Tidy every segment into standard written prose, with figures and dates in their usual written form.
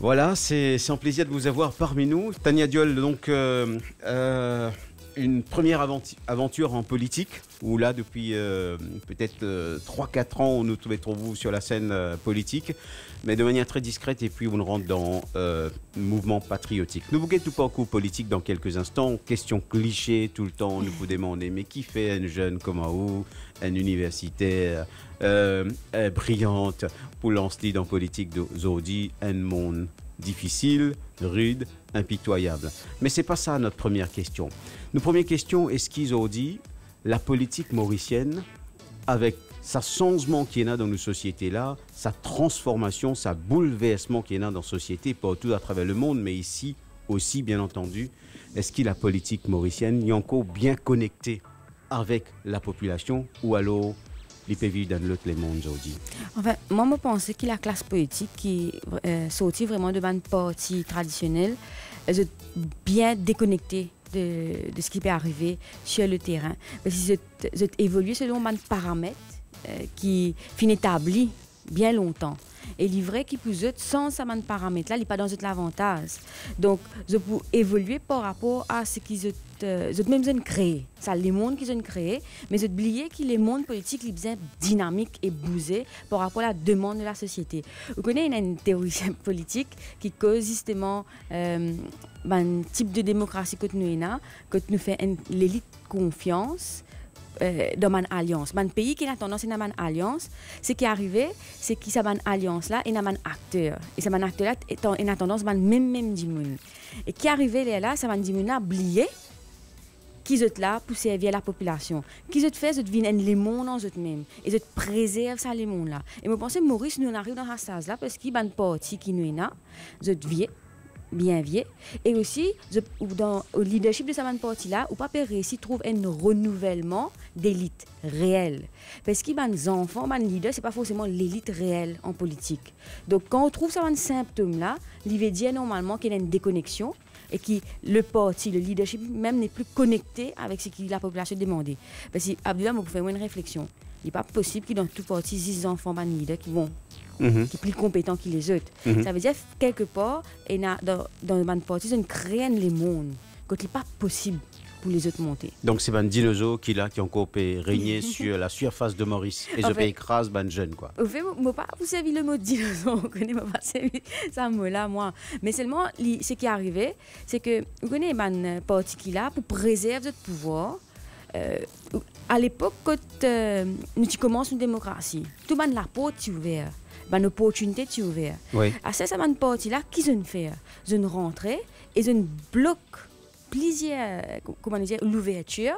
Voilà, c'est un plaisir de vous avoir parmi nous. Tania Diol, donc une première aventure en politique, où là, depuis peut-être 3-4 ans, on nous retrouvons sur la scène politique, mais de manière très discrète, et puis on rentre dans le mouvement patriotique. Nous vous guettons pas au coup politique dans quelques instants. Question cliché, tout le temps, nous vous demandez, mais qui fait un jeune comme vous, un universitaire brillante, pour lancer dans politique d'aujourd'hui, un monde difficile, rude, impitoyable. Mais ce n'est pas ça notre première question. Notre première question est ce qu'ils ont dit, la politique mauricienne, avec sa changement qui est là dans nos sociétés-là, sa transformation, sa bouleversement qui est là dans la société, partout à travers le monde, mais ici aussi, bien entendu, est-ce que la politique mauricienne est encore bien connectée avec la population ou alors il peut vivre dans l'autre monde aujourd'hui? Enfin, moi, je pense que la classe politique qui sortit vraiment de ma partie traditionnelle, est bien déconnectée de ce qui peut arriver sur le terrain. Parce que je évolue selon des paramètres qui sont établis bien longtemps. Et il est vrai qu'il peut sans ces paramètres-là, il n'est pas dans l'avantage. Donc, je peux évoluer par rapport à ce qu'ils ont créé. Ça, les mondes qu'ils ont créés, mais j'ai oublié que les mondes politiques sont bien dynamiques et bougés par rapport à la demande de la société. Vous connaissez une théorie politique qui cause justement un type de démocratie que nous fait l'élite confiance dans une alliance. Un pays qui a tendance à une alliance, ce qui est arrivé, c'est que cette alliance-là est un acteur. Et cet acteur-là a tendance à même diminuer. Et qui est arrivé là, ça va diminuer, oublier qui sont là pour servir la population. Qui sont fait, ils deviennent les mondes en eux-mêmes. Et ils préservent ça, les mondes-là. Et je pense que Maurice, nous arrivons dans ce stage-là parce qu'il y a une partie qui nous est là, ils viennent bien vieux. Et aussi, dans le leadership de cette partie-là, ou pas réussir à trouver un renouvellement d'élite réelle. Parce que les enfants, les leaders, ce n'est pas forcément l'élite réelle en politique. Donc, quand on trouve ce symptôme-là, il veut dire normalement qu'il y a une déconnexion et que le parti, le leadership même n'est plus connecté avec ce que la population demandait. Parce que, Abdullah, vous faire une réflexion. Il n'est pas possible que dans tout parti, 6 enfants, les leaders qui vont. Qui sont plus compétents que les autres. Ça veut dire quelque part, dans le parti, ils créent les mondes. Quand il n'est pas possible pour les autres monter. Donc c'est un dinosaure qui a encore régné sur la surface de Maurice. Et je peux écraser un jeune, quoi. Au fait, je ne pas vous servir le mot dinosaure. Je ne pas servir ce mot-là, moi. Mais seulement, ce qui est arrivé, c'est que vous connaissez un parti qui a pour préserver notre pouvoir. À l'époque, quand nous commençons une démocratie, tout le monde la porte est ouverte. Une opportunité est ouverte. Oui. À ce parti-là, qu'est-ce qu'ils font? Ils rentrent et ils bloquent plusieurs, l'ouverture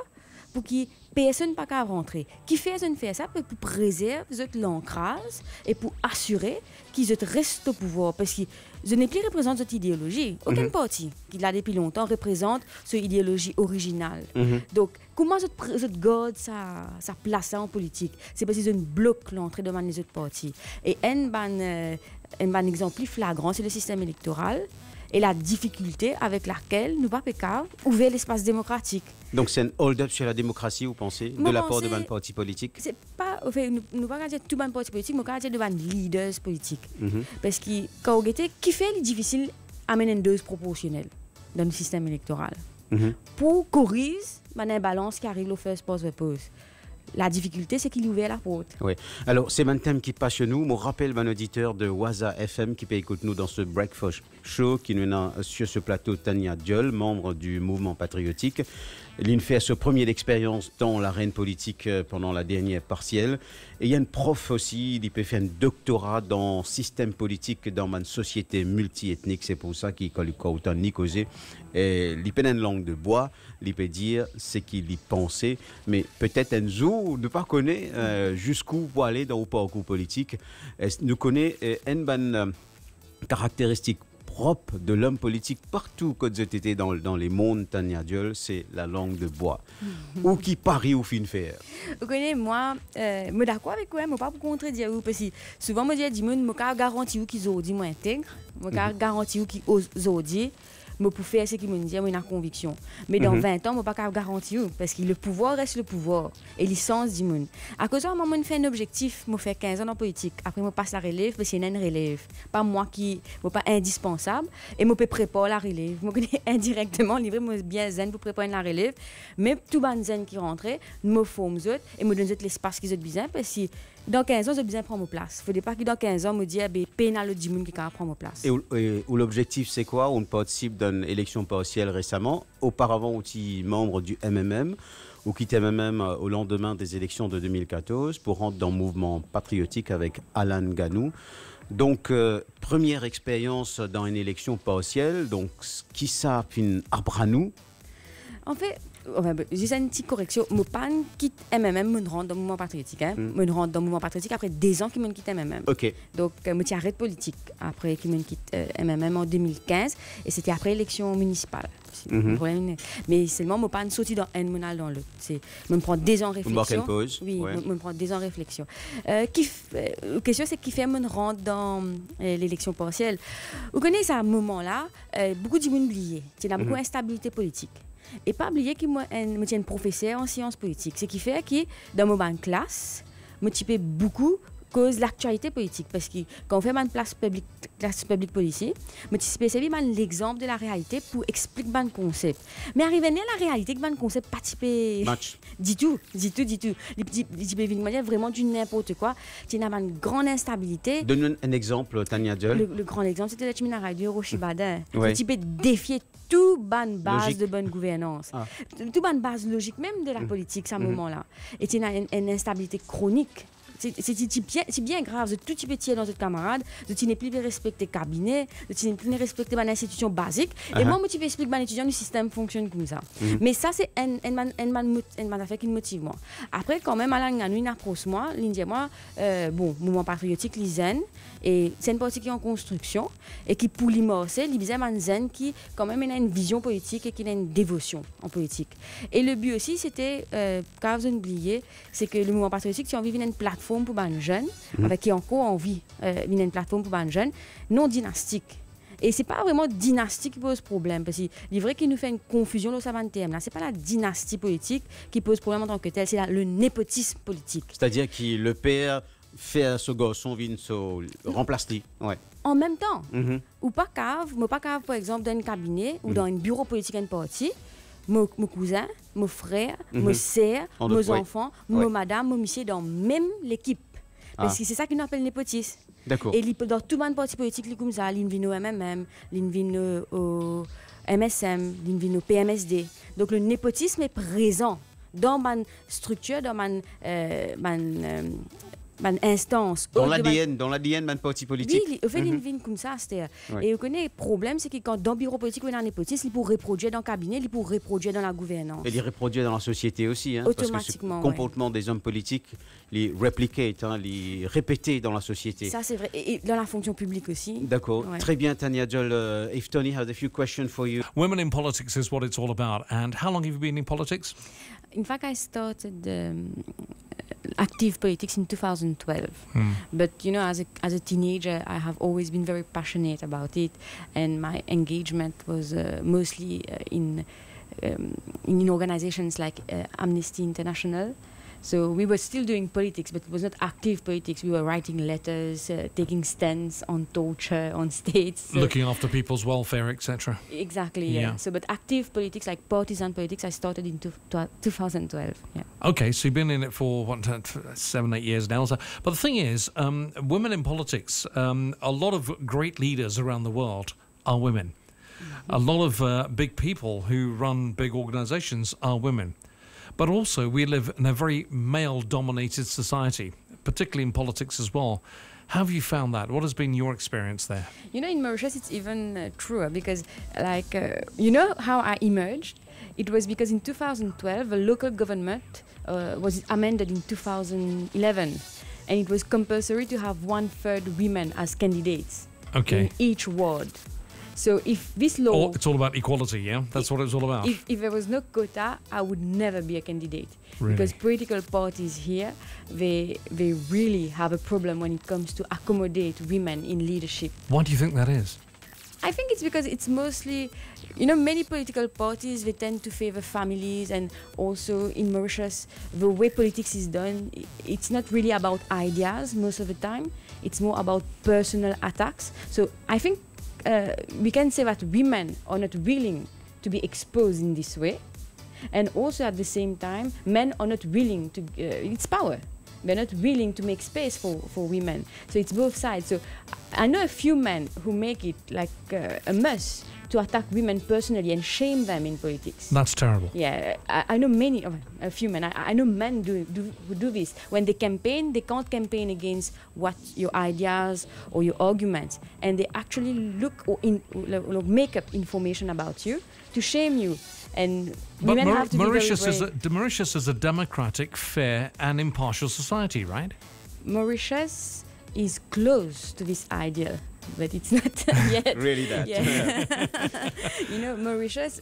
pour que personne ne puisse pas rentrer. Qui fait ça pour préserver l'ancrage et pour assurer qu'ils restent au pouvoir. Parce que je n'ai plus représenté cette idéologie. Aucun parti qui l'a depuis longtemps représente cette idéologie originale. Donc, comment je garde sa place en politique? C'est parce que je bloque l'entrée de les autres partis. Et un exemple plus flagrant, c'est le système électoral et la difficulté avec laquelle nous ne pouvons pas ouvrir l'espace démocratique. Donc c'est un hold-up sur la démocratie, vous pensez, de la part de ban parti politique? C'est pas, nous ne pouvons pas dire tout ban parti politique, mais nous pouvons dire de ban leaders politiques. Parce que quand on regarde, qui fait le difficile amener une dose proportionnelle dans le système électoral pour corriger une balance qui arrive au first past the post. La difficulté, c'est qu'il ouvre la porte. Oui. Alors, c'est un thème qui passe chez nous. Je rappelle un auditeur de Waza FM qui peut écouter nous dans ce Breakfast Show, qui nous a sur ce plateau Tania Diol, membre du mouvement patriotique. Il fait sa première expérience dans l'arène politique pendant la dernière partielle. Et il y a une prof aussi, il peut faire un doctorat dans le système politique dans une société multiethnique. C'est pour ça qu'il a autant ni causé. Et il peut une langue de bois, il peut dire ce qu'il y pensait. Mais peut-être un jour, ne pas connaître jusqu'où pour aller dans le parcours politique. Nous connaissons une caractéristique propre de l'homme politique partout quand j'étais dans les mondes Tania Diol, c'est la langue de bois. Ou qui parie ou fin faire. Vous connaissez, moi, je suis d'accord avec vous, je ne pas pour contredire vous, parce que souvent, je dis, je garantis qu'ils ont dit moi intègre, je garantis qu'ils ont dit je peux faire ce qu'ils me disent, j'ai une conviction. Mais dans 20 ans, je ne peux pas garantir parce que le pouvoir reste le pouvoir et licence du monde. À cause de ça, moi, je fais un objectif, je fais 15 ans en politique. Après, je passe la relève parce qu'il y a une relève. Pas moi qui ne pas indispensable et je peux préparer la relève. Je connais indirectement, livré, je suis bien zen pour préparer la relève. Mais tout le monde zen qui rentre, je me forme et me donne l'espace qu'ils ont besoin parce que dans 15 ans, j'ai besoin de prendre ma place. Il ne faut pas que dans 15 ans, je me dise, pénal du monde qui va prendre ma place. Et l'objectif, c'est quoi? On participe d'une élection partielle récemment. Auparavant, on était membre du MMM, ou quitte MMM au lendemain des élections de 2014 pour rentrer dans le mouvement patriotique avec Alan Ganou. Donc, première expérience dans une élection partielle. Donc, qui ça, fin Abranou? En fait, j'ai une petite correction. Je ne quitte MMM, je rentre dans le mouvement patriotique. Je rentre dans le mouvement patriotique après 2 ans que je quitte MMM. Ok. Donc, je arrête politique après que je quitte MMM en 2015. Et c'était après l'élection municipale. Mais seulement, je ne suis pas sorti dans un monal dans l'autre. Je me prends 2 ans de réflexion. Pause. Oui, ouais. je me prends 2 ans de réflexion. La question, c'est qui fait que je rentre dans l'élection partielle. Vous connaissez à ce moment-là, beaucoup de gens oublié. Il y a beaucoup d'instabilité politique. Et pas oublier que moi, je suis un professeur en sciences politiques. Ce qui fait que dans ma classe, je me beaucoup cause l'actualité politique. Parce que quand on fait une classe publique politique, je me spécialise dans l'exemple de la réalité pour expliquer le concept. Mais arriver à la réalité, le concept pas typé. Match. Du tout. Vraiment du n'importe quoi. Il y a une grande instabilité. Donne un exemple, Tania Diol. Le grand exemple, c'était la Chiminara du Hiroshima. Ouais. Tu peux défier toute bonne base Logique. de bonne gouvernance. Toute bonne base logique même de la politique à ce moment-là. Et il y a une instabilité chronique. C'est bien grave de tout petit tiers dans votre camarade, de tu n'es plus respecter le cabinet, de tu n'es plus respecter l'institution basique. Et moi, je explique à l'étudiant, le système fonctionne comme ça. Mais ça, c'est un affaire qui me motive moi. Après, quand même, Alain Ganou, il approche moi, il dit moi, mouvement patriotique, il zen, et c'est une partie qui est en construction, et qui, pour l'immorcer, il disait un zen qui, quand même, il a une vision politique et qui a une dévotion en politique. Et le but aussi, c'était, quand vous oubliez, c'est que le mouvement patriotique, si on vit une plateforme pour les jeunes, avec qui encore envie une plateforme pour les jeunes, non dynastique. Et ce n'est pas vraiment dynastie qui pose problème, parce qu'il est vrai qu'il nous fait une confusion dans ce terme. Ce n'est pas la dynastie politique qui pose problème en tant que tel, c'est le népotisme politique. C'est-à-dire que le père fait à ce garçon remplace-lui. Ouais. En même temps, ou pas cave, par exemple, dans un cabinet ou dans un bureau politique d'un parti, mon cousin, mon frère, mon sœur, mes enfants, mon madame, mon monsieur dans même l'équipe. Parce que c'est ça qu'on appelle népotisme. D'accord. Et dans tout le parti politique, comme ça, il vient au MMM, il vient au MSM, il vient au PMSD. Donc le népotisme est présent dans ma structure, dans ma instance. Dans l'ADN d'un parti politique. Oui, il fait une vie comme ça. Et vous connaissez, le problème, c'est que quand dans le bureau politique, on a un népotisme, il peut reproduire dans le cabinet, il peut reproduire dans la gouvernance. Et il reproduire dans la société aussi. Automatiquement. Parce que le comportement des hommes politiques, les replicate, les répéter dans la société. Ça, c'est vrai. Et dans la fonction publique aussi. D'accord. Ouais. Très bien, Tania Diol. If Tony has a few questions for you. Women in politics is what it's all about. And how long have you been in politics? In fact, I started active politics in 2012. But you know, as a teenager, I have always been very passionate about it, and my engagement was mostly in organizations like Amnesty International. So we were still doing politics, but it was not active politics. We were writing letters, taking stands on torture, on states. Looking after people's welfare, etc. Exactly, yeah. So, but active politics, like partisan politics, I started in 2012, yeah. Okay, so you've been in it for, 7, 8 years now. So, but the thing is, women in politics, a lot of great leaders around the world are women. A lot of big people who run big organizations are women. But also, we live in a very male-dominated society, particularly in politics as well. How have you found that? What has been your experience there? You know, in Mauritius, it's even truer because, you know how I emerged? It was because in 2012, the local government was amended in 2011, and it was compulsory to have 1/3 women as candidates in each ward. So if this law... It's all about equality, yeah? That's what it's all about. If there was no quota, I would never be a candidate. Really? Because political parties here, they really have a problem when it comes to accommodate women in leadership. Why do you think that is? I think it's because it's mostly, many political parties, they tend to favor families, and also in Mauritius, the way politics is done, it's not really about ideas most of the time. It's more about personal attacks. So I think we can say that women are not willing to be exposed in this way. And also at the same time, men are not willing to, it's power. They're not willing to make space for women. So it's both sides. So I know a few men who make it like a must to attack women personally and shame them in politics. That's terrible. Yeah, I know a few men. I know men who do this. When they campaign, they can't campaign against what your ideas or your arguments, and they actually look or make up information about you to shame you. And but women have to Mauritius be very brave. Mauritius is a democratic, fair, and impartial society, right? Mauritius is close to this ideal, but it's not yet. Really that. Yeah. Mauritius,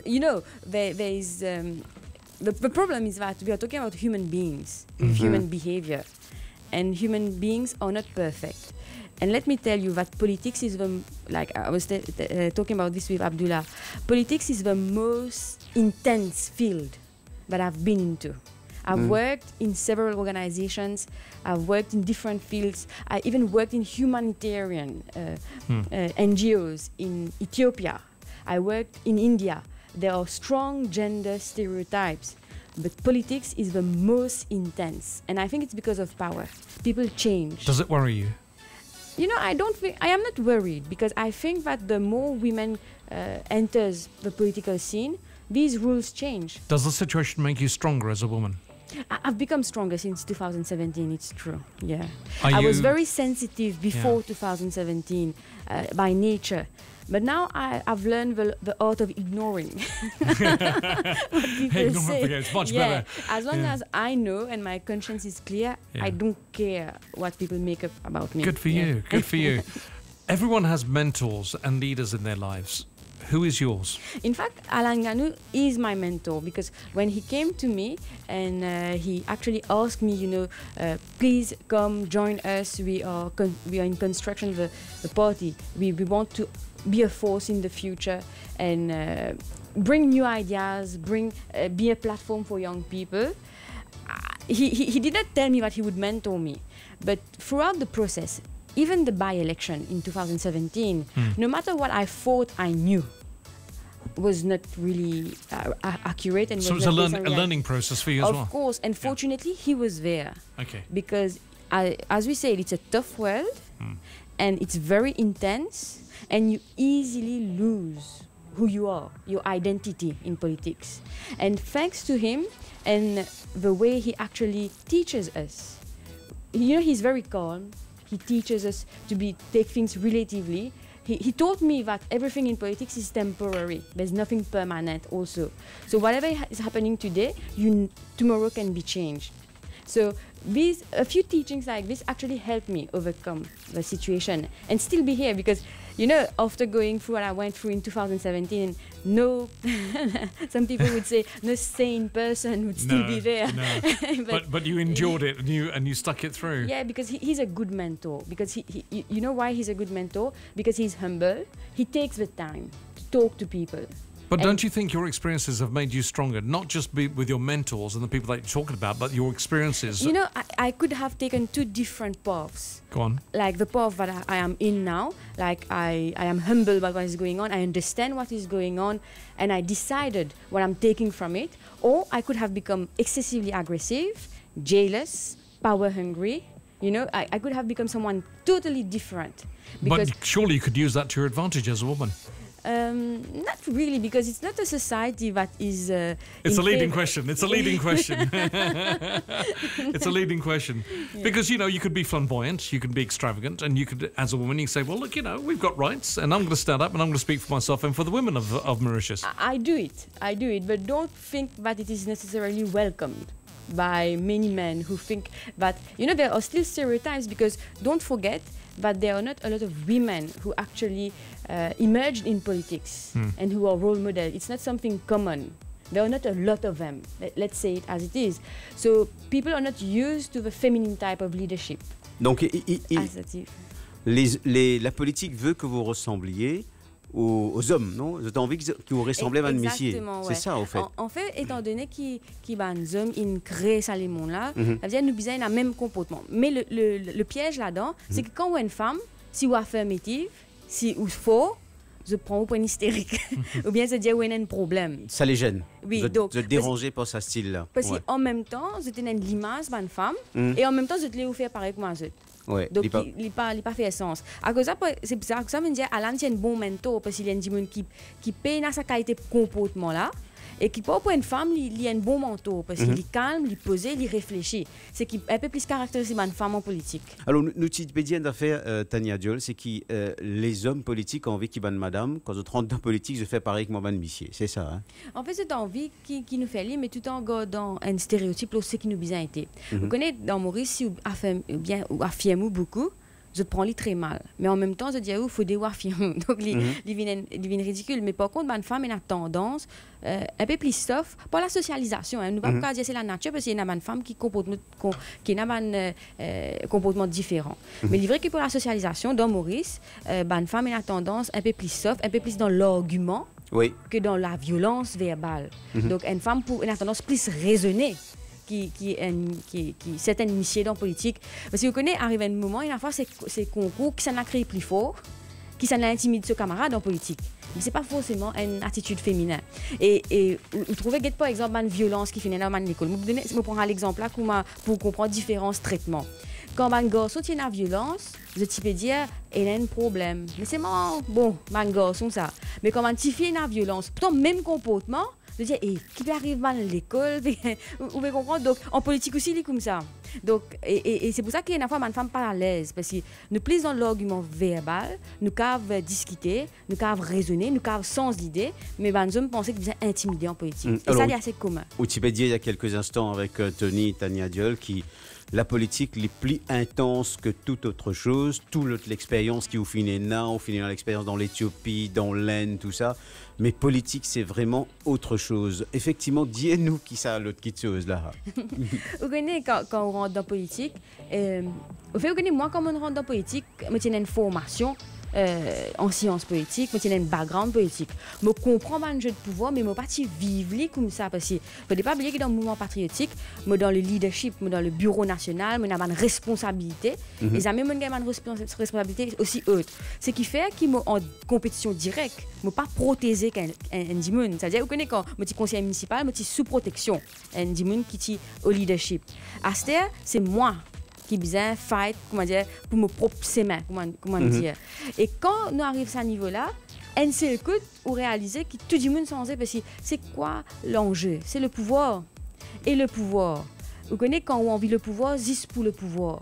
there is... the problem is that we are talking about human beings, human behavior. And human beings are not perfect. And let me tell you that politics is like I was talking about this with Abdullah, politics is the most intense field that I've been into. I've worked in several organizations. I've worked in different fields. I even worked in humanitarian NGOs in Ethiopia. I worked in India. There are strong gender stereotypes. But politics is the most intense. And I think it's because of power. People change. Does it worry you? I am not worried, because I think that the more women enters the political scene, these rules change. Does the situation make you stronger as a woman? I've become stronger since 2017, it's true, yeah. I was very sensitive before 2017 by nature. But now I've learned the art of ignoring what people say. It's much better. As long as I know and my conscience is clear, I don't care what people make up about me. Good for you. Good for you. Everyone has mentors and leaders in their lives. Who is yours? In fact, Alan Ganu is my mentor, because when he came to me and he actually asked me, please come join us. We are in construction of the party. We want to be a force in the future and bring new ideas, be a platform for young people. He did not tell me that he would mentor me, but throughout the process, even the by-election in 2017, no matter what I thought I knew, was not really accurate. And so it was a learning process for you as well? Of course, and fortunately he was there. Okay. Because, as we said, it's a tough world, and it's very intense, and you easily lose who you are, your identity in politics. And thanks to him and the way he actually teaches us, he's very calm. He teaches us to take things relatively. He taught me that everything in politics is temporary. There's nothing permanent also. So whatever is happening today, tomorrow can be changed. So a few teachings like this actually helped me overcome the situation and still be here, because after going through what I went through in 2017, some people would say no sane person would still be there. No. but you endured it and you stuck it through. Yeah, because he's a good mentor. Because you know why he's a good mentor? Because he's humble. He takes the time to talk to people. But don't you think your experiences have made you stronger? Not just with your mentors and the people that you're talking about, but your experiences. I could have taken two different paths. Go on. Like the path that I am in now. Like I am humble about what is going on. I understand what is going on. And I decided what I'm taking from it. Or I could have become excessively aggressive, jealous, power hungry. I could have become someone totally different. But surely you could use that to your advantage as a woman. Not really, because it's not a society that is. It's a leading question. It's a leading question. It's a leading question. Yeah. Because, you could be flamboyant, you could be extravagant, and you could, as a woman, you say, well, look, we've got rights, and I'm going to stand up and I'm going to speak for myself and for the women of Mauritius. I do it, but don't think that it is necessarily welcomed by many men who think that, there are still stereotypes, because don't forget that there are not a lot of women who actually emerged in politics and who are role models. It's not something common. There are not a lot of them. Let's say it as it is. So people are not used to the feminine type of leadership. Donc, la politique veut que vous ressembliez aux hommes, non? Vous avez envie qu'ils ressemblent à un monsieur. Exactement, C'est ça, au fait. En fait, étant donné qu'ils hommes, ils créent ça les mondes là, ça veut dire nous besoin le même comportement. Mais le piège là-dedans, c'est que quand on est une femme, si on est affirmative, si on faux, je prends pour une hystérique. Ou bien se dire où il y a un problème. Ça les gêne. Oui, donc. Vous êtes dérangé par ce style-là. Parce qu'en même temps, je tenais l'image d'une femme, et en même temps, je te l'ai fait pareil que moi. Ouais, donc, il n'a pas fait sens. À cause de ça, c'est bizarre. Ça me dit, Alan, c'est un bon mentor parce qu'il y a des gens qui payent sa qualité de comportement là. Et qui, pour une femme, il y a un bon mentor parce qu'il est calme, il est posé, il réfléchit. C'est qui un peu plus caractéristique d'une femme en politique. Alors, nous, Wikipédia d'affaires, Tania Diol, c'est que les hommes politiques ont envie qu'ils ban madame. Quand je rentre dans la politique, je fais pareil que moi, ban monsieur. C'est ça, hein? En fait, c'est envie qui nous fait lire, mais tout en gardant un stéréotype, là, c'est qui nous bien été. Vous connaissez, dans Maurice, si vous affirmez beaucoup, je prends les très mal. Mais en même temps, je dis, il faut des affirmer. Donc, il devient ridicule. Mais par contre, une femme a tendance un peu plus soft pour la socialisation. Hein. Nous ne pouvons pas dire que c'est la nature parce qu'il y a une femme qui a un comportement différent. Mais il est vrai que pour la socialisation, dans Maurice, une femme a tendance un peu plus soft, un peu plus dans l'argument que dans la violence verbale. Donc, une femme a tendance plus raisonnée. Qui certaines initiées dans la politique. Parce que vous connaissez, arrive un moment, une fois, c'est concours qui s'en a créé plus fort, qui s'en a intimidé ce camarade en politique. Mais ce n'est pas forcément une attitude féminine. Et vous trouvez, par exemple, une violence qui finit dans l'école. Je prends l'exemple là pour comprendre différents traitements. Quand un garçon tient la violence, je peux dire il a un problème. Mais c'est bon, un garçon ça. Mais quand un petit fille a la violence, pourtant même comportement, je dis, qui peut arriver à l'école, vous pouvez comprendre. Donc, en politique aussi, il est comme ça. Donc, et c'est pour ça qu'il y a une femme pas à l'aise. Parce que nous plus dans l'argument verbal, nous pouvons discuter, nous pouvons raisonner, nous pouvons sans l'idée, mais les hommes pensaient qu'ils étaient intimidés en politique. Et ça, c'est assez commun. Wikipédia, il y a quelques instants avec Tony et Tania Diol, qui la politique est plus intense que toute autre chose. Toute l'expérience qui vous finit là, on finit dans l'expérience dans l'Éthiopie, dans l'Inde, tout ça. Mais politique, c'est vraiment autre chose. Effectivement, dis-nous qui ça, l'autre chose là. Vous connaissez, quand on rentre dans la politique, vous connaissez, moi, quand on rentre dans la politique, je tiens une formation en sciences politiques, je tiens un background politique. Je comprends un jeu de pouvoir, mais je ne peux pas vivre comme ça. Parce qu'il ne faut pas oublier que dans le mouvement patriotique, dans le leadership, dans le bureau national, je une responsabilité. Et ça même une responsabilité aussi haute. Ce qui fait qu'il en compétition directe, je ne peux pas protéger un dimun. C'est-à-dire, vous connaissez quand je suis conseiller municipal, je suis sous protection. Un dimun qui est au leadership. À ce stade, c'est moi qui besoin fight, comment dire, pour me propre mains, comment dire. Et quand nous arrivons à ce niveau-là, un seul coup, on réalise que tout le monde s'en sait parce que c'est quoi l'enjeu? C'est le pouvoir. Et le pouvoir, vous connaissez quand on vit le pouvoir, juste pour le pouvoir.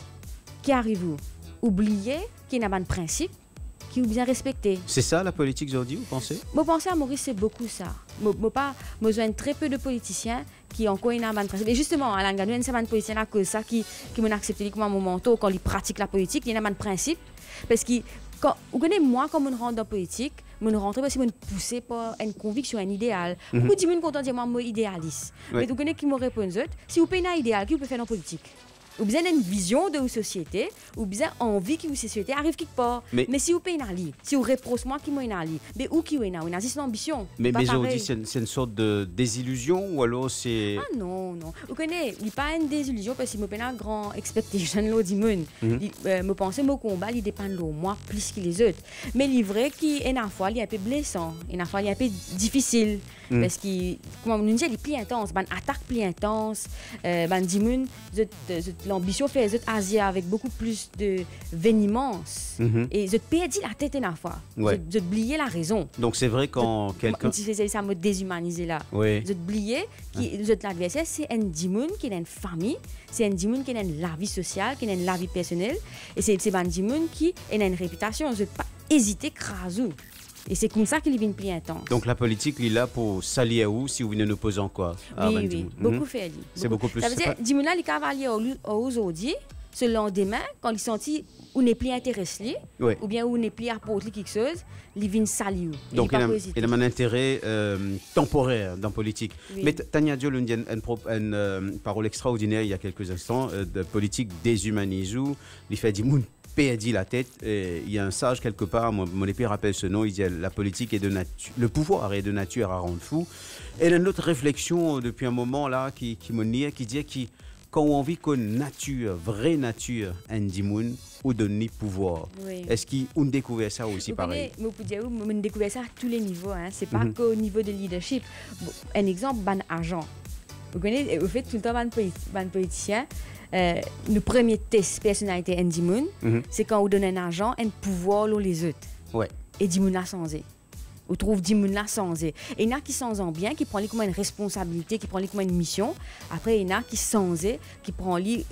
Qui arrive-vous? Oubliez qu'il y a un principe qui est bien respecté. C'est ça la politique aujourd'hui, vous pensez? Moi, penser à Maurice, c'est beaucoup ça. Moi, pas besoin de très peu de politiciens qui ont encore une principe. Et justement, Alain Gadou, il y a un politicien là que ça qui m'a accepté comme mon mentor quand il pratique la politique, il y a un principe. Parce que, vous connaissez, moi, quand je rentre dans la politique, je rentre parce que je suis poussé par une conviction, un idéal. Beaucoup de gens content de dire moi, je suis idéaliste. Mais vous connaissez qui me répondent, si vous payez un idéal, qui vous peut faire dans la politique? Ou bien une vision de une société, ou bien envie que une société arrive quelque part. Mais si vous payez une ali, si vous reprochez moi qui m'a une ali, mais où qui est une ali, c'est une ambition. Mais on dit c'est une sorte de désillusion ou alors c'est... Ah non. Vous connaissez, il n'y a pas une désillusion parce qu'il me fait un grand expectation là du monde. Me penser mon combat, il dépend de moi plus que les autres. Mais il est vrai qu'il y a une fois, il est un peu blessant, une fois, il est un peu difficile. Parce que, comme on dit, il est plus intense, une attaque plus intense, l'ambition fait les autres Asie avec beaucoup plus de vénimence. Et je perdis la tête une fois. Je oubliais la raison. Donc c'est vrai quand quelqu'un... Ça me déshumanisé là. Je oubliais que l'adversaire, c'est un dimoun qui a une famille, c'est un dimoun qui a la vie sociale, qui a la vie personnelle. Et c'est un dimoun qui a une réputation. Je ne vais pas hésiter à craser. Et c'est comme ça qu'il est plus intense. Donc la politique, il est là pour s'allier à où si vous venez nous opposant quoi? Oui, beaucoup fait. C'est beaucoup plus. Ça veut dire, Dimuna, les cavaliers aujourd'hui, Ce lendemain, quand il sentit ou n'est plus intéressé, Ouais. ou bien ou n'est plus apporté quelque chose, il vient saluer. Donc, il a un intérêt temporaire dans la politique. Oui. Mais Tania Diol, une parole extraordinaire il y a quelques instants, de politique déshumanisée, il fait du monde perdit la tête. Et il y a un sage quelque part, mon épée rappelle ce nom, il dit la politique est de nature, le pouvoir est de nature à rendre fou. Et il y a une autre réflexion depuis un moment là qui me nie, qui dit que quand on vit que nature, vraie nature, Andy Moon, ou donne pouvoir. Oui. Est-ce qu'on découvre ça aussi pareil? Vous pouvez découvrir ça à tous les niveaux. Hein. Ce n'est pas qu'au niveau de leadership. Bon, un exemple, ban agent. Vous connaissez, vous faites tout le temps ban politicien. Le premier test personnalité Andy Moon, c'est quand on donne un agent un pouvoir sur les autres. Ouais. Et Andy Moon l'a changé. On trouve Andy Moon l'a changé. Et il y en a qui s'en sont bien, qui prennent comme une responsabilité, qui prennent comme une mission. Après, il y en a qui s'en qui prennent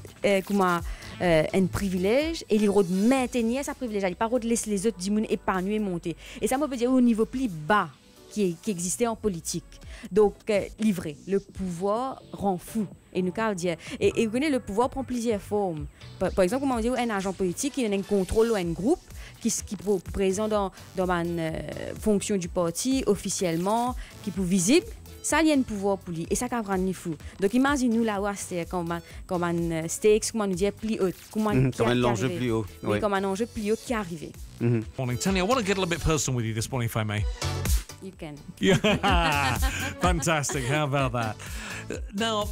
comme un privilège et ils doivent maintenir sa privilège. Ils ne peuvent pas laisser les autres Andy Moon épargner et monter. Et ça, on peut dire au niveau plus bas qui existait en politique. Donc, livré, le pouvoir rend fou. Et nous dire. Et vous connaissez, le pouvoir prend plusieurs formes. Par exemple, comment on dit un agent politique, il a un contrôle ou un groupe qui est présent dans une fonction du parti officiellement, qui est visible. Ça, il y a un pouvoir pour lui. Et ça, ça rend fou. Donc, imaginez-nous là où c'est comme un stakes, comment nous dire, plus haut. Comme un enjeu plus haut. Oui, comme un enjeu plus haut qui est arrivé. Morning, Tanya. I want to get a little bit personal with you this morning, if I may. You can. Yeah, fantastic. How about that? Now,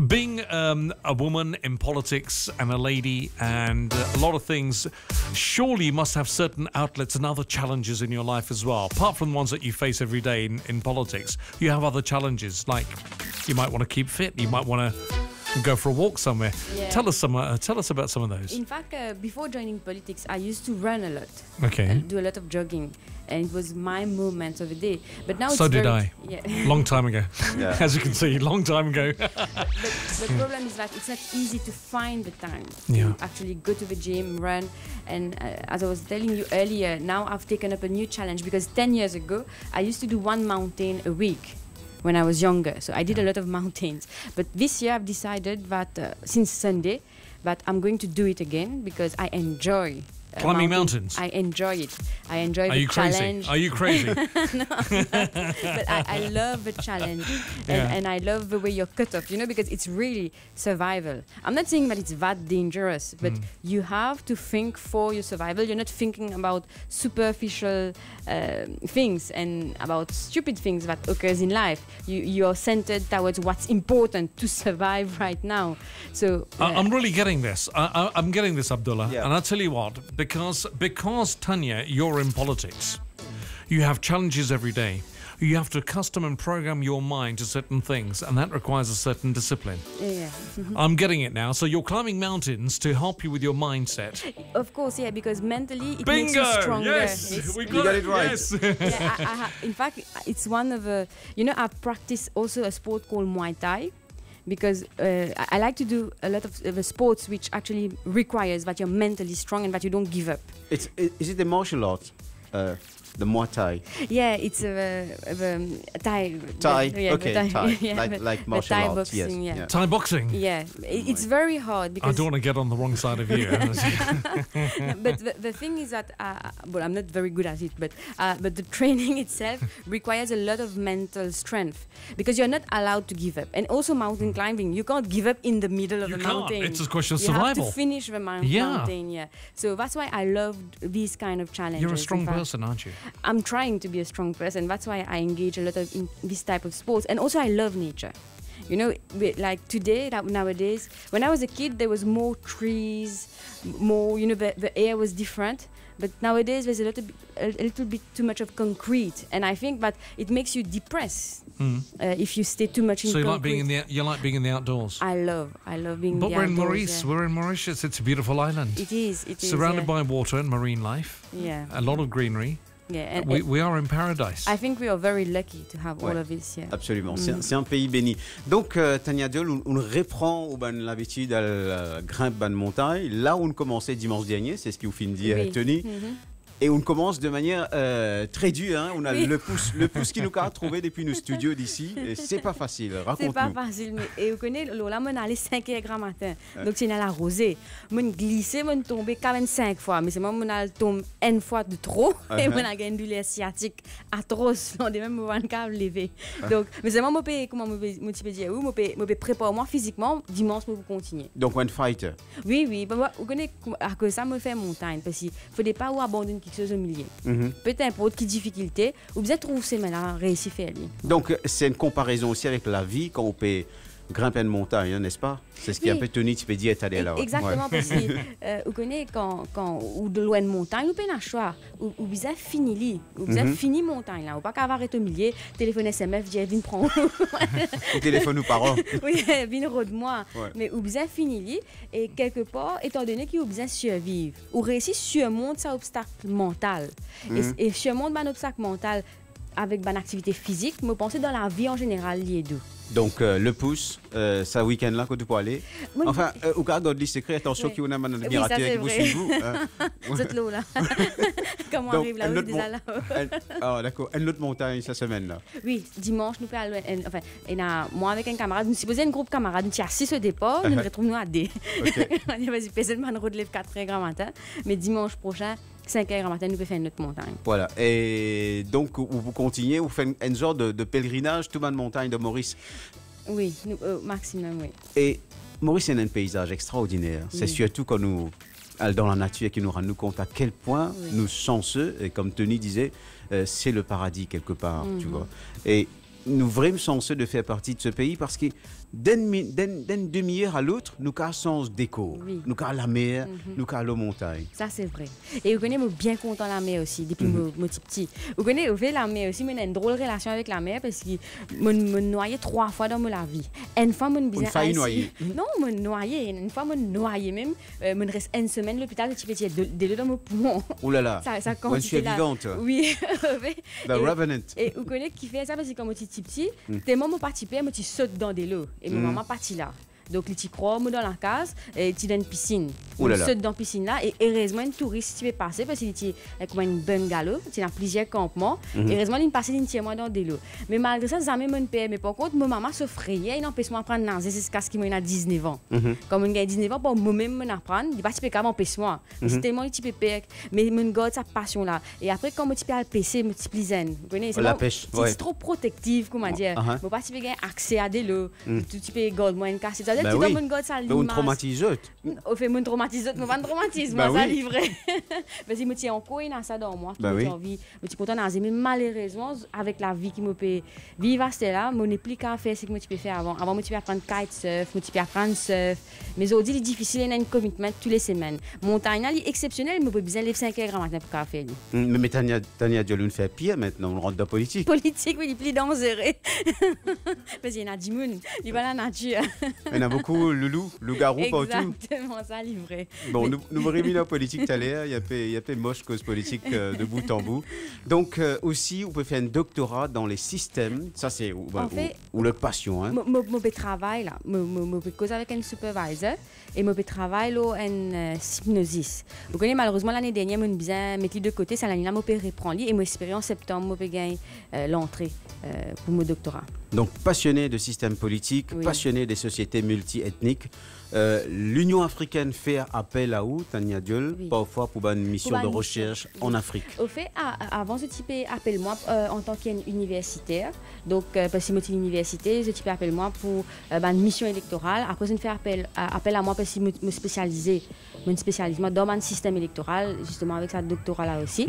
being a woman in politics and a lady and a lot of things, surely you must have certain outlets and other challenges in your life as well. Apart from the ones that you face every day in politics, you have other challenges, like you might want to keep fit, you might want to go for a walk somewhere. Yeah. Tell us about some of those. In fact, before joining politics, I used to run a lot. Okay. Do a lot of jogging. And it was my moment of the day. But now So it's did very, I. Yeah. Long time ago. Yeah. As you can see, long time ago. But the problem is that it's not easy to find the time Yeah. to actually go to the gym, run. And as I was telling you earlier, now I've taken up a new challenge because 10 years ago, I used to do one mountain a week when I was younger. So I did a lot of mountains. But this year I've decided that since Sunday, that I'm going to do it again because I enjoy Climbing mountains. I enjoy it. I enjoy Are the you crazy? challenge. Are you crazy? But I love the challenge and I love the way you're cut off, because it's really survival. I'm not saying that it's that dangerous, but you have to think for your survival. You're not thinking about superficial things and about stupid things that occurs in life. You're centered towards what's important to survive right now. So I'm really getting this. I'm getting this, Abdullah. Yeah. And I'll tell you what, because Tanya, you're in politics, you have challenges every day. You have to custom and program your mind to certain things, and that requires a certain discipline. yeah. I'm getting it now. So you're climbing mountains to help you with your mindset. Of course, yeah, because mentally it Bingo! makes you stronger. Yes, we You got it right. Yes. Yeah, in fact, it's one of the. I practice also a sport called Muay Thai. Because I like to do a lot of the sports which actually requires that you're mentally strong and that you don't give up. Is it a martial art? The Muay Thai. Yeah, it's Thai. Thai, Yeah, okay, the Thai, yeah, like the martial Thai arts, yes, boxing, yeah. yeah. Thai boxing. Yeah, it's very hard I because. don't want to get on the wrong side of you. But the thing is that, well, I'm not very good at it, but the training itself requires a lot of mental strength because you're not allowed to give up. And also mountain climbing, you can't give up in the middle of You the can't. mountain. It's a question of you survival. have to finish the Yeah. mountain, yeah. So that's why I love these kind of challenges. You're a in strong fact. person, aren't you? I'm trying to be a strong person. That's why I engage a lot of in this type of sports. And also I love nature. Like today, nowadays, when I was a kid, there was more trees, more, the air was different. But nowadays, there's a little bit too much of concrete. And I think that it makes you depressed if you stay too much in So concrete. you like being in the outdoors. I love being But in the we're in outdoors, Maurice. yeah. We're in Mauritius. It's a beautiful island. It is. Surrounded yeah. by water and marine life. Yeah. A lot of greenery. Yeah. And We are in paradise. I think we are very lucky to have all Ouais. of this. Yeah. Absolument, c'est un pays béni. Donc, Tania Diol, on reprend l'habitude à la grimpe de montagne. Là où on commençait dimanche dernier, c'est ce qui vous finit dire, Oui. Tony. Et on commence de manière très dure. Hein. On a le pouce qui nous a trouvé depuis nos studios d'ici. Et c'est pas facile. Raconte-nous. C'est pas facile. Mais, et vous connaissez, là, on allait 5 heures grand matin. Donc, c'est la rosée. On glissé, on tombé 45 fois. Mais c'est moi, on a tombé une fois de trop. Et on a gagné une douleur sciatique atroce. On a même un câble levé. Donc, mais c'est moi, comment je peux dire, je peux préparer moi physiquement dimanche pour continuer. Donc, one fighter. Oui, oui. Vous connaissez, à cause de ça, je fais montagne. Parce qu'il ne faut pas abandonner quelque chose au milieu. Peu importe quelle difficulté, ou vous êtes trouvé ces mains-là, réussi à faire. Donc, c'est une comparaison aussi avec la vie quand on peut grimper une montagne, hein, n'est-ce pas? C'est ce qui a un peu tenu, tu peux dire, aller là. Exactement, parce que vous connaissez quand ou de loin de montagne, vous pouvez un choix. Ou vous avez fini, vous avez fini montagne là, ou pas qu'à arrêter au milieu, téléphone SMF, j'ai viens prendre. Ou téléphone ou parents. Oui, viens de moi. Mais vous avez fini et quelque part, étant donné que vous avez survivre, ou réussir à surmonter cet obstacle mental. Et surmonter un obstacle mental avec une activité physique, je pense dans la vie en général liée d'eux. Donc, le pouce, c'est un week-end-là que tu peux aller. Enfin, au cas où le secret, attention qu'il y a un admirateur qui vous suit vous. Cette l'eau là. Comment on arrive là-haut déjà là. Ah, d'accord. Une autre montagne cette semaine-là. Oui, dimanche, nous pouvons aller. Enfin, moi avec un camarade, nous supposons un groupe camarade, nous sommes à 6 au départ, nous nous retrouvons à D. On dit, vas-y, personne ne relève 4 heures grand matin. Mais dimanche prochain, 5 heures matin, nous pouvons faire une autre montagne. Voilà. Et donc, vous continuez, vous faites une sorte de pèlerinage, tout le montagne de Maurice. Oui, maximum, oui. Et Maurice, c'est un paysage extraordinaire. Oui. C'est surtout quand nous allons dans la nature qui nous rend compte à quel point nous chanceux, et comme Tony disait, c'est le paradis quelque part, tu vois. Et nous vraiment chanceux de faire partie de ce pays parce que d'une demi-heure à l'autre, nous avons sens d'écho. Oui. Nous avons la mer, nous avons la montagne. Ça, c'est vrai. Et vous connaissez, je suis bien content de la mer aussi, depuis que je suis petit. Vous connaissez, vous la mer aussi, j'ai une drôle relation avec la mer parce que je me noyais 3 fois dans ma vie. Une fois, je me failli noyer. Non, je me noyais. Une fois, je me noyais même. Je me reste une semaine à l'hôpital et je suis des dans mon poumon. Oh là là. Ça je suis vivante. Oui. The Revenant. Et vous connaissez qui fait ça parce que quand je suis petit, tellement je participais, je saute dans des lots. Et ma maman partit là. Donc, les petits croix dans la case, et tu as une piscine. On saute dans la piscine là, et heureusement, un touriste qui peut passer parce qu'il y a comme une bungalow, il y a plusieurs campements. Heureusement, il passe une tiers dans des lots. Mais malgré ça, jamais mon père. Mais par contre, ma maman se frayait, il empêche moi d'apprendre à nager jusqu'à ce qu'il a 19 ans. Comme il a 19 ans, pour moi-même m'apprendre, il ne peut pas qu'à m'empêcher moi. C'est tellement un petit peu père. Mais je garde sa passion là. Et après, quand je suis à le PC, je suis plus zen. Vous connaissez, la pêche. C'est trop protectif, comment dire. Je ne peux pas accès à des lots. Tu peux garder moi une casse. Ben oui. On traumatise. On fait mon traumatisme, mon pas de traumatisme, ça livré. Parce que je tiens encore une ça dans moi, qui me envie. Je suis content mais malheureusement avec la vie qui me peut vivre à ce là, je n'ai plus qu'à faire ce que je peux faire avant. Avant je peux apprendre kitesurf, je peux apprendre surf. Mais aujourd'hui, c'est difficile, il y a un commitment toutes les semaines. Montagne est exceptionnel, mais je peux besoin de 5 heures matin pour faire. Mais Tania Diolun fait pire maintenant, on rentre dans la politique. Politique, oui, il est plus dangereux. Parce qu'il y en a du monde, il va la nature. Il y en a beaucoup, loup-garou partout. Exactement, ça livré. Bon, nous remis la politique tout à l'heure, il y a pas moche cause politique de bout en bout. Donc, aussi, on peut faire un doctorat dans les systèmes, ça c'est ou le passion. Je peux travailler là, je peux causer avec un supervisor et je peux travailler en hypnosis. Vous connaissez, malheureusement, l'année dernière, je me mettre de côté, ça l'année là, je peux reprendre et j'espère en septembre, je peux gagner l'entrée pour mon doctorat. Donc, passionné de système politique, passionné des sociétés multi-ethniques. L'Union africaine fait appel à vous, Tania Diol, parfois pour une mission de recherche en Afrique. Au fait, avant ce type appelle-moi en tant qu'universitaire. Donc, parce que je suis à l'université, ce type appelle-moi pour une mission électorale. Après, je fais appel à moi parce que je me spécialise dans un système électoral, justement avec sa doctorat là aussi.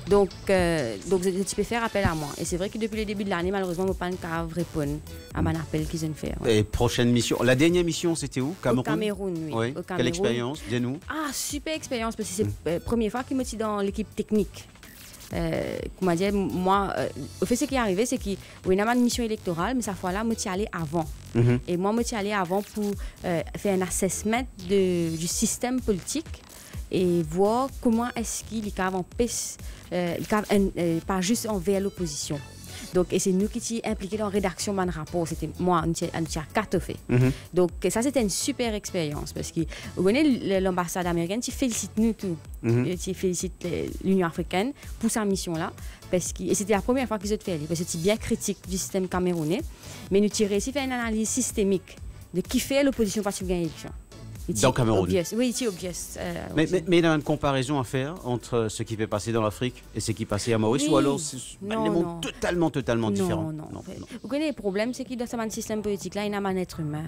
Donc, je type faire appel à moi. Et c'est vrai que depuis le début de l'année, malheureusement, je n'ai pas encore répondre à mon appel qu'ils ont fait. Et prochaine mission, la dernière mission, c'était où? Au Cameroun, oui. Au Cameroun. Quelle expérience? Dis-nous. Ah, super expérience, parce que c'est la première fois que je suis dans l'équipe technique. Comment dire, moi, au fait, ce qui est arrivé, c'est qu'il y a une mission électorale, mais cette fois-là, je suis allé avant. Et moi, je suis allé avant pour faire un assessment du système politique et voir comment est-ce qu'il empêche, pas juste envers l'opposition. Donc, et c'est nous qui sommes impliqués dans la rédaction de mon rapport. C'était moi, on a 4 fait. Donc, ça, c'était une super expérience parce que, vous voyez, l'ambassade américaine, tu félicite nous tous. Tu félicite l'Union africaine pour sa mission-là. Et c'était la première fois qu'ils ont fait, parce que c'est bien critique du système camerounais. Mais nous avons réussi à faire une analyse systémique de qui fait l'opposition pour gagner l'élection. Dans Cameroun. Oui, c'est obvious. Mais il y a une comparaison à faire entre ce qui fait passer dans l'Afrique et ce qui passait à Maurice, ou alors c'est des mondes totalement différents. Non. Vous connaissez le problème, c'est que dans ce système politique-là, il y a un être humain.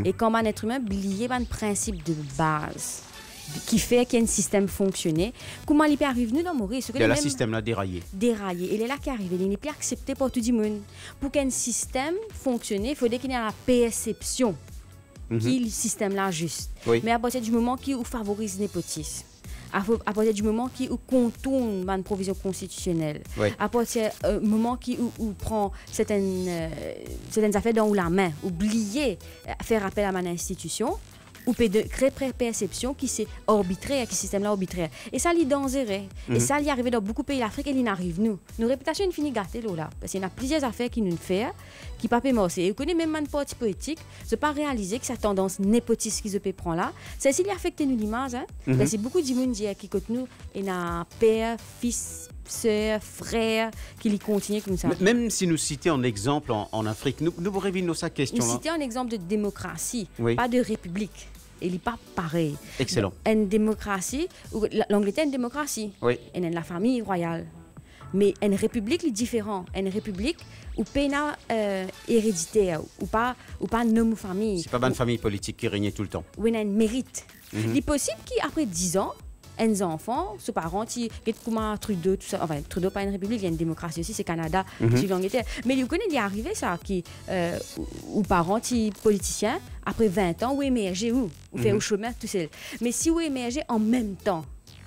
Et quand un être humain, il y a un principe de base qui fait qu'il y a un système fonctionné. Comment il peut arriver dans Maurice? Il y a le système-là déraillé. Déraillé. Il est là qui arrive. Il n'est plus accepté par tout le monde. Pour qu'un système fonctionne, il faudrait qu'il y ait la perception qui le système-là juste. Oui. Mais à partir du moment qui favorise le népotisme, à partir du moment qui contourne une provision constitutionnelle, à partir du moment qui prend certaines affaires dans la main, oublier faire appel à une institution, ou de créer perception qui c'est arbitraire, qui système-là arbitraire. Et ça, il est dangereux. Et ça, il est arrivé dans beaucoup de pays d'Afrique et il n'arrive nous. Nos réputations, ils finissent gâtées là. Parce qu'il y a plusieurs affaires qui nous font, qui ne peuvent pas marcher. Et vous connaissez même un parti politique, je n'ai pas réalisé que cette tendance népotiste qu'ils peut prendre là, c'est aussi affecté nous l'image. Parce que beaucoup de gens qui côté nous, et un père, fils, sœurs, frères, qui continuent comme ça. Même si nous citons un exemple en Afrique, nous revenons sa question-là. Nous citons un exemple de démocratie, pas de république. Il n'est pas pareil. Excellent. Une démocratie, l'Angleterre est une démocratie. Oui. Et la famille royale. Mais une république est différent. Une république où pas héréditaire, ou pas nom ou famille. C'est pas une famille politique qui régnait tout le temps. Où il y a un mérite. Il est possible qu'après 10 ans, un enfant, ses parents, comme Trudeau, tout ça. Enfin, Trudeau, pas une république, il y a une démocratie aussi, c'est Canada, c'est l'Angleterre. Mais vous connaissez, il est arrivé ça, aux parents, politiciens, après 20 ans, où émerger où fait au chômage tout seul. Mais si vous émergez en même temps,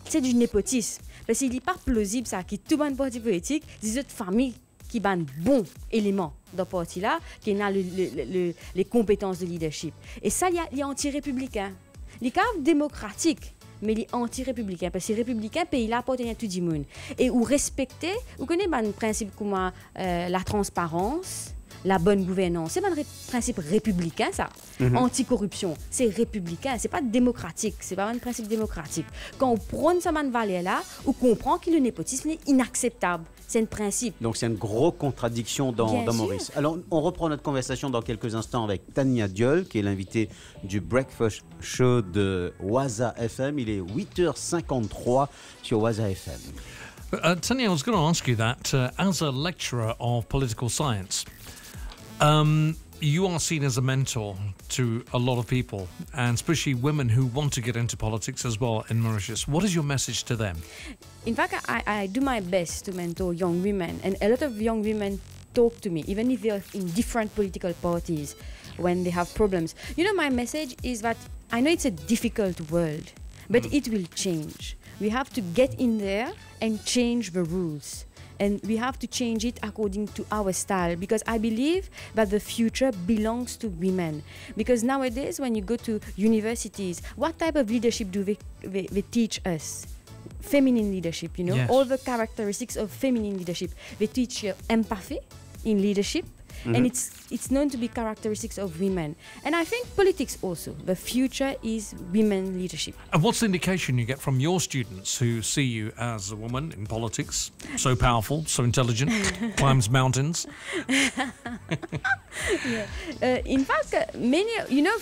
c'est du népotisme. Parce qu'il n'est pas plausible ça, que tout le monde parti politique, des autres familles qui ont un bon élément dans ce parti-là, qui a les compétences de leadership. Et ça, il est anti-républicain. Il est quand même démocratique, mais il est anti-républicain. Parce que les républicains, pays-là, appartiennent à tout le monde. Et où respecter, vous connaissez un principe comme la transparence, la bonne gouvernance. C'est pas un principe républicain, ça. Anticorruption, c'est républicain, c'est pas démocratique, c'est pas un principe démocratique. Quand on prend cette valeur-là, on comprend que le népotisme est inacceptable. C'est un principe. Donc c'est une grosse contradiction dans Maurice. Alors on reprend notre conversation dans quelques instants avec Tania Diol, qui est l'invitée du Breakfast Show de Waza FM. Il est 8h53 sur Waza FM. Tania, I was going to ask you that as a lecturer of political science, you are seen as a mentor to a lot of people, and especially women who want to get into politics as well in Mauritius. What is your message to them? In fact, I do my best to mentor young women, and a lot of young women talk to me, even if they are in different political parties, when they have problems. You know, my message is that I know it's a difficult world, but it will change. We have to get in there and change the rules. And we have to change it according to our style, because I believe that the future belongs to women. Because nowadays, when you go to universities, what type of leadership do they teach us? Feminine leadership, you know, yes. All the characteristics of feminine leadership. They teach you empathy in leadership, and it's known to be characteristics of women. And I think politics also, the future is women leadership. And what's the indication you get from your students who see you as a woman in politics, so powerful, so intelligent, climbs mountains? In fact, many, you know,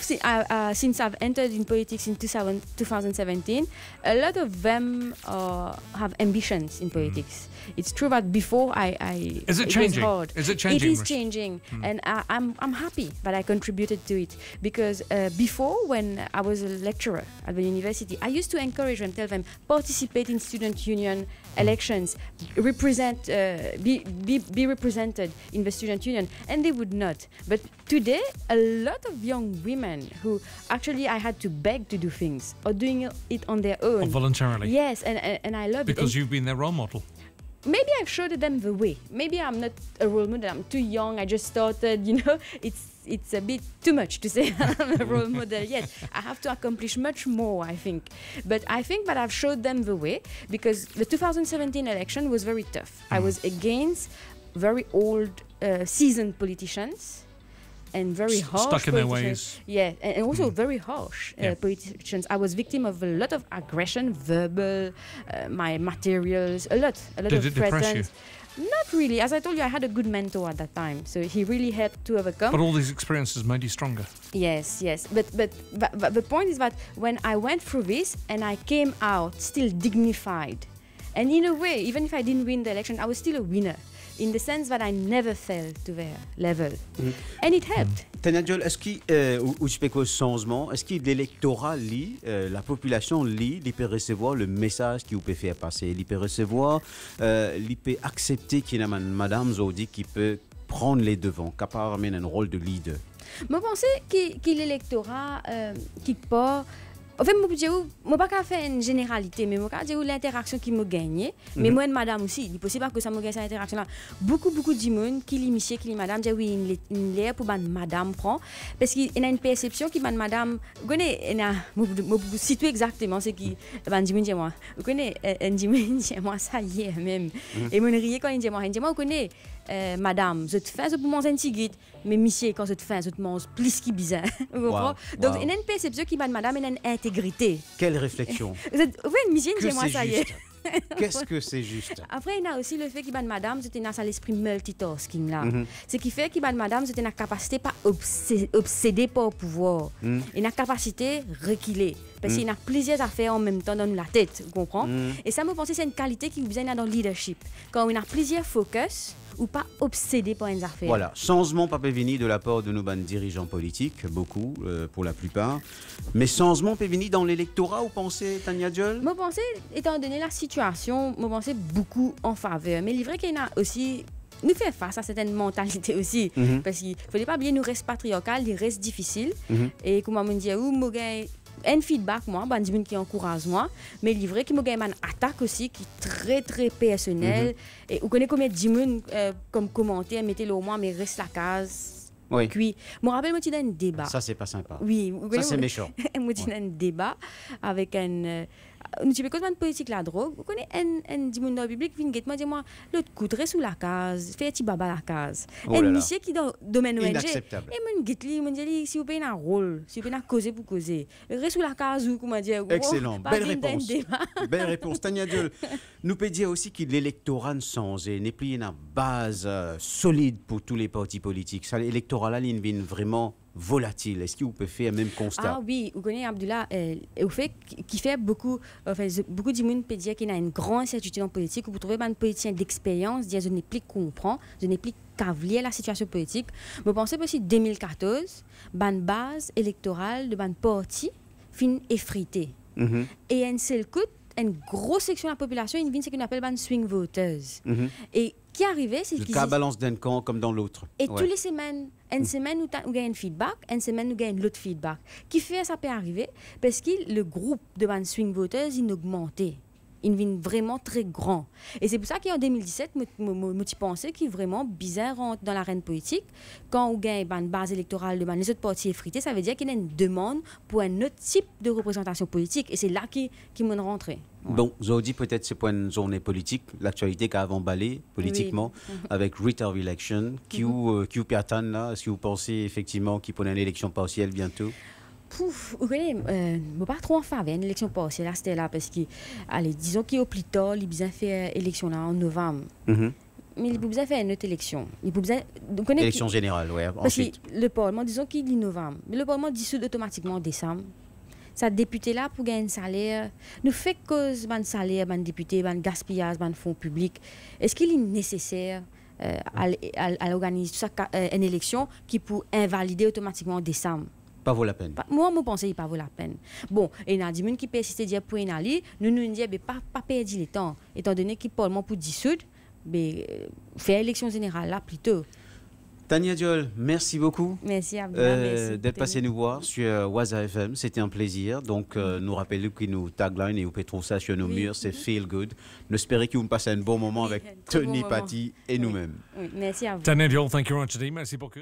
since I've entered in politics in 2017, a lot of them have ambitions in politics. It's true that before Is it changing? was hard. Is it changing? It is changing, and I'm happy that I contributed to it, because before, when I was a lecturer at the university, I used to encourage them, tell them, participate in student union elections, represent, be represented in the student union, and they would not. But today, a lot of young women who actually I had to beg to do things are doing it on their own. Or voluntarily? Yes, and I love it. Because you've been their role model. Maybe I've showed them the way. Maybe I'm not a role model. I'm too young. I just started, you know. It's a bit too much to say I'm a role model yet. I have to accomplish much more, I think. But I think that I've showed them the way, because the 2017 election was very tough. I was against very old, seasoned politicians. And very harsh Stuck in their politicians. ways. Yeah, and also very harsh Yeah. politicians. I was victim of a lot of aggression, verbal, my materials, a lot Did of it depress you? threats. Not really. As I told you, I had a good mentor at that time, so he really helped to overcome. But all these experiences made you stronger. Yes. But the point is that when I went through this and I came out still dignified, and in a way, even if I didn't win the election, I was still a winner. In the sense that I never fell to their level. And it helped. Tania Diol, est-ce qu'il ou je fais quoi changement, est-ce que l'électorat lit, la population lit, il peut recevoir le message qu'il peut faire passer, il peut recevoir, il peut accepter qu'il y a madame Zodi qui peut prendre les devants, capable de mener un rôle de leader. Je pense que l'électorat qui part. En fait, je ne peux pas faire une généralité, mais je peux dire l'interaction qui m'a gagné. Mais moi et madame aussi, il est possible que ça me gagne cette interaction-là. Beaucoup de gens qui l'imitié, qui madame, disent oui, une l'air pour madame prend. Parce qu'il y a une perception qui madame. Vous connaissez, je situe exactement ce qui. Dit moi. Vous connaissez, dit moi, ça y est même. Et je riais quand il dit moi, vous connaissez. Madame, je te fais pour manger un petit guide, mais monsieur, quand je te fais, je te mange plus qui bizarre. Donc, il y a une perception qui madame, il y a une intégrité. Quelle réflexion. Oui, monsieur, que moi, ça y est. Qu'est-ce que c'est juste? Après, il y a aussi le fait que madame, c'était dans l'esprit multitasking là. Ce qui fait que madame, c'était une capacité pas obsédée par le pouvoir. Une capacité reculée. Parce qu'il y a plusieurs affaires en même temps dans la tête, vous comprenez? Et ça, me pense que c'est une qualité qui vous aide dans le leadership. Quand on a plusieurs focus, ou pas obsédé par une affaire. Voilà, changement pas venu de la part de nos dirigeants politiques, beaucoup, pour la plupart. Mais changement peut venir dans l'électorat, vous pensez, Tania Diol? Je pense, étant donné la situation, je pense beaucoup en faveur. Mais il est vrai qu'il y en a aussi. Nous faisons face à certaines mentalités aussi. Parce qu'il ne faut pas oublier, nous reste patriarcal, il reste difficile. Et comme on me dit, un feedback, moi, des gens qui encouragent moi, mais il est vrai qu'il y a une attaque aussi qui est très très personnelle. Et vous connaissez combien de gens comme commentaire, mettez-le au moins, mais reste la case. Oui. Puis, je me rappelle, moi, tu as un débat. Ça, c'est pas sympa. Oui. Ça, c'est méchant. Moi, tu as un débat avec un. Nous avons quand politique la drogue. Vous connaissez un dimanche dans le public qui vient dire moi l'autre coudrait sous la case, fait petit baba la case. Un monsieur qui dans le domaine ONG. Inacceptable. Et moi me dit si vous payez un rôle, si vous payez un causer pour causer. Reste sous la case ou comment dire. Excellent, belle réponse. Belle réponse. Tania Diol, nous peut dire aussi que l'électorat ne change, n'est plus une base solide pour tous les partis politiques. Ça, l'électorat là, il vient vraiment volatile. Est-ce que vous pouvez faire le même constat? Ah oui, vous connaissez Abdullah, au fait qui fait beaucoup de gens peuvent dire qu'il y a une grande incertitude en politique, vous trouvez un politicien d'expérience, dire je n'ai plus comprendre, je n'ai plus cavalier la situation politique. Vous pensez aussi 2014, ban base électorale de ban parti fin effritée. Et un seul coup, une grosse section de la population, il vient ce qu'on appelle ban swing voters. Et qui arrivait, c'est le cas balance d'un camp comme dans l'autre. Et toutes les semaines, une semaine où on gagne un feedback, une semaine où on gagne l'autre feedback. Qui fait ça peut arriver parce que le groupe de swing voters il augmentait. Il devient vraiment très grand. Et c'est pour ça qu'en 2017, je pensais qu'il est vraiment bizarre dans l'arène politique. Quand on gagne une base électorale de les autres partis effrités, ça veut dire qu'il y a une demande pour un autre type de représentation politique. Et c'est là qu'il m'a rentré. Ouais. Bon, Zodi, peut-être c'est pour une journée politique, l'actualité qu'a emballé politiquement avec Rita of Election. Qui vous attend là? Est-ce que vous pensez effectivement qu'il pourrait y avoir une élection partielle bientôt? Vous connaissez, je ne pas trop en faveur d'une élection partielle à c'était là parce que, allez, disons qu'au plus tard, il besoin faire élection là en novembre. Mais il besoin faire une autre élection. Élection générale, oui. Ensuite. Parce que le Parlement, disons qu'il est novembre, mais le Parlement dissout automatiquement en décembre. Ça député là pour gagner un salaire, nous fait cause de salaire, de député, de gaspillage, de fonds publics. Est-ce qu'il est nécessaire à organiser une élection qui peut invalider automatiquement en décembre? Pas vaut la peine. Moi, je pense qu'il ne pas vaut la peine. Bon, il y a des gens qui persistent dire pour y aller, nous disons pas perdre le temps. Étant donné qu'il parle pour dissoudre, faire l'élection générale là plutôt. Tania Diol, merci beaucoup. Merci Abdullah, d'être passé nous voir sur Waza FM. C'était un plaisir. Donc, nous rappelons que nos taglines et vous pouvez trouver ça sur nos murs, c'est Feel Good. Nous espérons que vous passez un bon moment avec Tony Patti et nous-mêmes. Oui, merci à vous. Tania Diol, thank you very much indeed. Merci beaucoup.